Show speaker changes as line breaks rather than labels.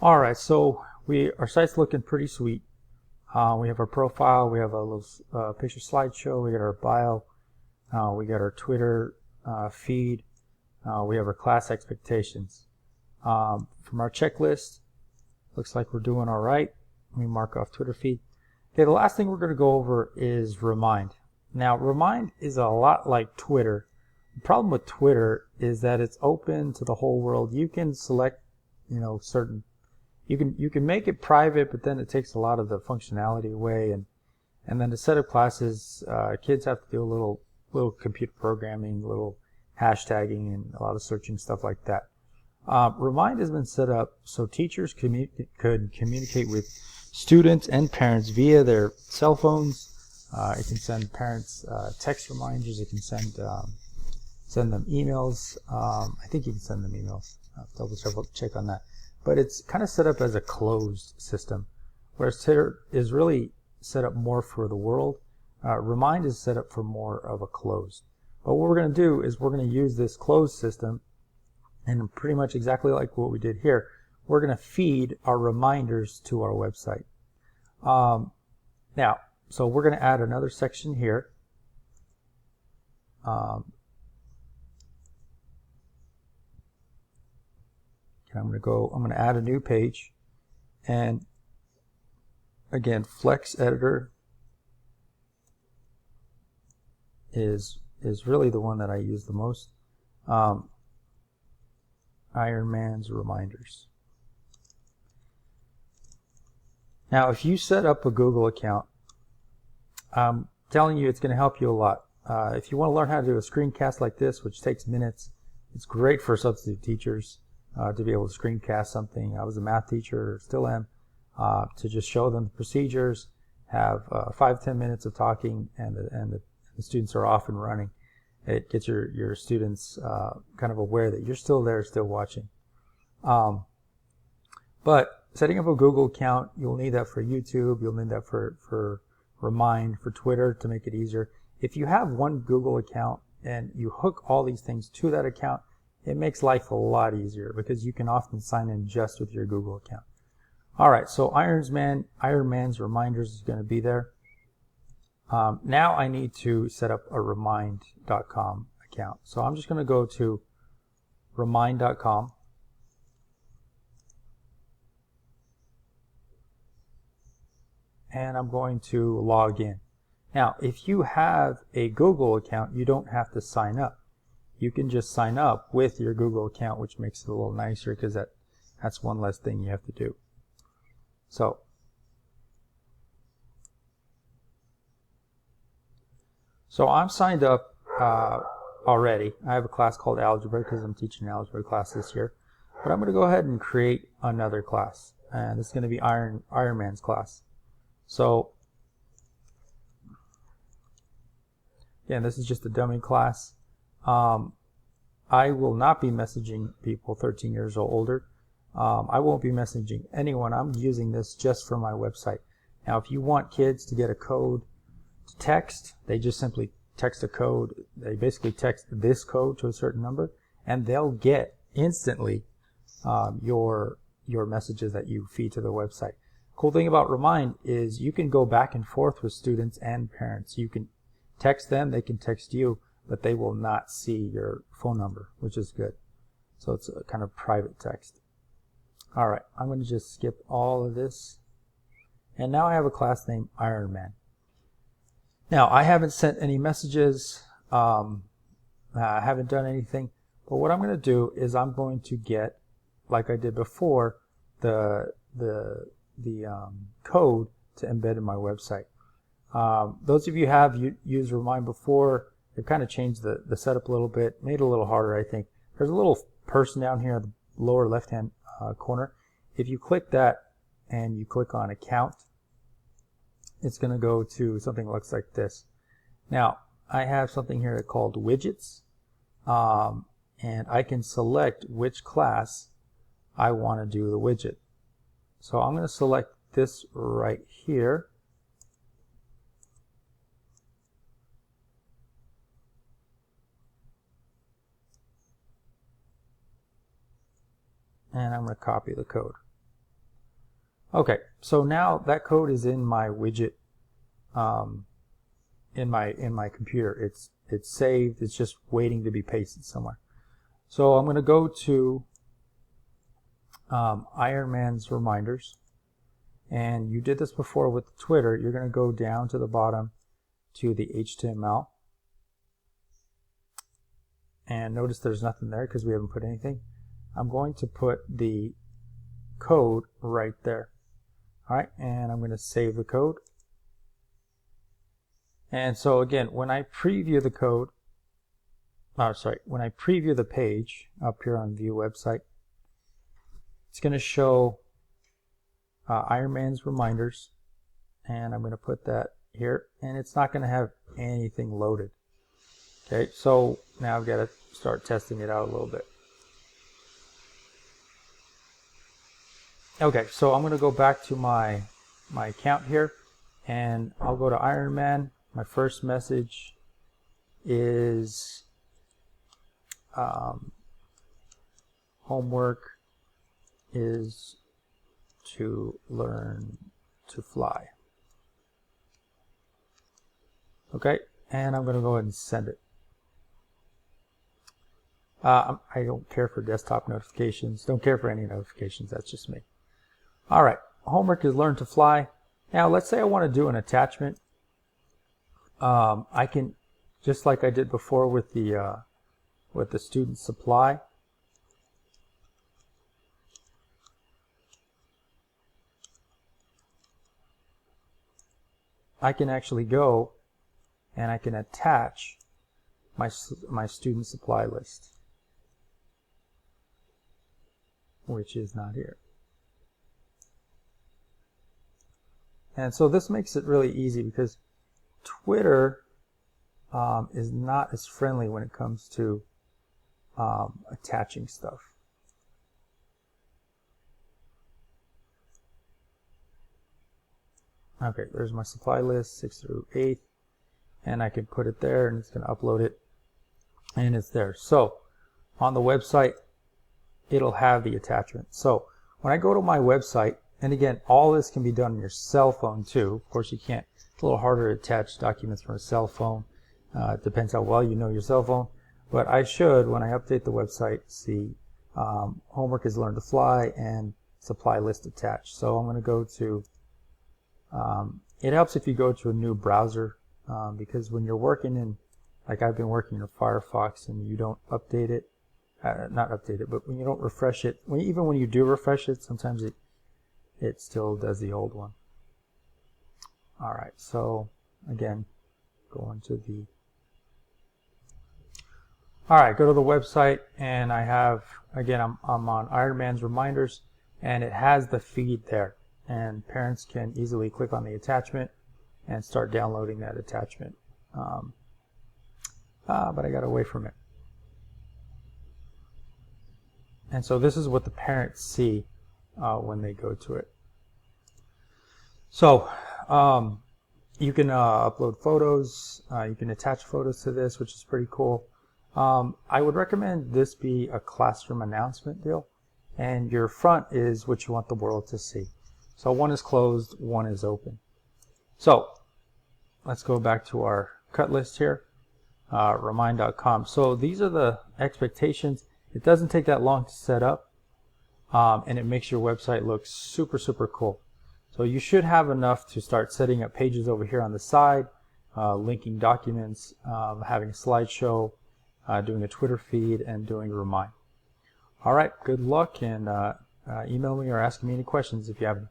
All right, so our site's looking pretty sweet. We have our profile, we have a little picture slideshow, we got our bio, we got our Twitter feed, we have our class expectations. From our checklist, looks like we're doing all right. Let me mark off Twitter feed. Okay, the last thing we're going to go over is Remind. Now, Remind is a lot like Twitter. The problem with Twitter is that it's open to the whole world. You can select, certain. You can make it private, but then it takes a lot of the functionality away, and then to set up classes, kids have to do a little computer programming, a little hashtagging, and a lot of searching, stuff like that. Remind has been set up so teachers could communicate with students and parents via their cell phones. It can send parents text reminders. It can send them emails. I think you can send them emails. I'll double check on that. But it's kind of set up as a closed system, whereas Twitter is really set up more for the world. Remind is set up for more of a closed. But what we're going to do is we're going to use this closed system, and pretty much exactly like what we did here, we're going to feed our reminders to our website. Now, so we're going to add another section here. I'm going to add a new page, and again, Flex Editor is really the one that I use the most. Iron Man's reminders. Now, if you set up a Google account, I'm telling you it's going to help you a lot. If you want to learn how to do a screencast like this, which takes minutes, it's great for substitute teachers to be able to screencast something. I was a math teacher, still am, to just show them the procedures, have 5-10 minutes of talking, and the students are off and running. It gets your students kind of aware that you're still there, still watching. But setting up a Google account, you'll need that for YouTube, you'll need that for Remind, for Twitter to make it easier. If you have one Google account and you hook all these things to that account, it makes life a lot easier because you can often sign in just with your Google account. All right, so Iron Man's reminders is going to be there. Now I need to set up a remind.com account. So I'm just going to go to remind.com. And I'm going to log in. Now, if you have a Google account, you don't have to sign up. You can just sign up with your Google account, which makes it a little nicer because that's one less thing you have to do. So I'm signed up already. I have a class called Algebra because I'm teaching an algebra class this year. But I'm going to go ahead and create another class. And this is going to be Iron Man's class. So again, this is just a dummy class. I will not be messaging people 13 years or older. I won't be messaging anyone. I'm using this just for my website. Now, if you want kids to get a code to text, they just simply text a code. They basically text this code to a certain number, and they'll get instantly your messages that you feed to the website. Cool thing about Remind is you can go back and forth with students and parents. You can text them, they can text you, but they will not see your phone number, which is good. So it's a kind of private text. All right, I'm going to just skip all of this. And now I have a class named Iron Man. Now, I haven't sent any messages. I haven't done anything. But what I'm going to do is I'm going to get, like I did before, the code to embed in my website. Those of you who have used Remind before, they've kind of changed the setup a little bit, made it a little harder, I think. There's a little person down here in the lower left-hand corner. If you click that and you click on Account, it's going to go to something that looks like this. Now, I have something here called Widgets, and I can select which class I want to do the widget. So I'm going to select this right here. And I'm going to copy the code. Okay, so now that code is in my widget, in my computer. It's saved. It's just waiting to be pasted somewhere. So I'm going to go to Iron Man's reminders, and you did this before with Twitter. You're going to go down to the bottom to the HTML, and notice there's nothing there because we haven't put anything. I'm going to put the code right there. All right, and I'm going to save the code. And so again, when I preview the code, when I preview the page up here on View Website, it's going to show Iron Man's reminders, and I'm going to put that here, and it's not going to have anything loaded. Okay, so now I've got to start testing it out a little bit. Okay, so I'm going to go back to my account here, and I'll go to Iron Man. My first message is homework is to learn to fly. Okay, and I'm going to go ahead and send it. I don't care for desktop notifications. Don't care for any notifications. That's just me. All right, homework is learn to fly. Now, let's say I want to do an attachment. I can, just like I did before with the student supply. I can actually go and I can attach my student supply list, which is not here. And so this makes it really easy because Twitter is not as friendly when it comes to attaching stuff. Okay, there's my supply list, 6th through 8th, and I can put it there, and it's going to upload it, and it's there. So on the website, it'll have the attachment. So when I go to my website, and again, all this can be done on your cell phone too. Of course, you can't. It's a little harder to attach documents from a cell phone. It depends how well you know your cell phone. But I should, when I update the website, see homework is learn to fly and supply list attached. So I'm going to go to, it helps if you go to a new browser because when you're working in, like I've been working in Firefox and you don't update it, not update it, but when you don't refresh it, even when you do refresh it, sometimes it still does the old one. All right, so again, go into the, all right, go to the website, and I have, again, I'm on Iron Man's reminders, and it has the feed there, and parents can easily click on the attachment and start downloading that attachment. But I got away from it. And so this is what the parents see when they go to it. So you can upload photos, you can attach photos to this, which is pretty cool. I would recommend this be a classroom announcement deal, and your front is what you want the world to see. So one is closed, one is open. So let's go back to our cut list here, remind.com. So these are the expectations. It doesn't take that long to set up, and it makes your website look super, super cool. So you should have enough to start setting up pages over here on the side, linking documents, having a slideshow, doing a Twitter feed, and doing a remind. All right, good luck, and email me or ask me any questions if you have any.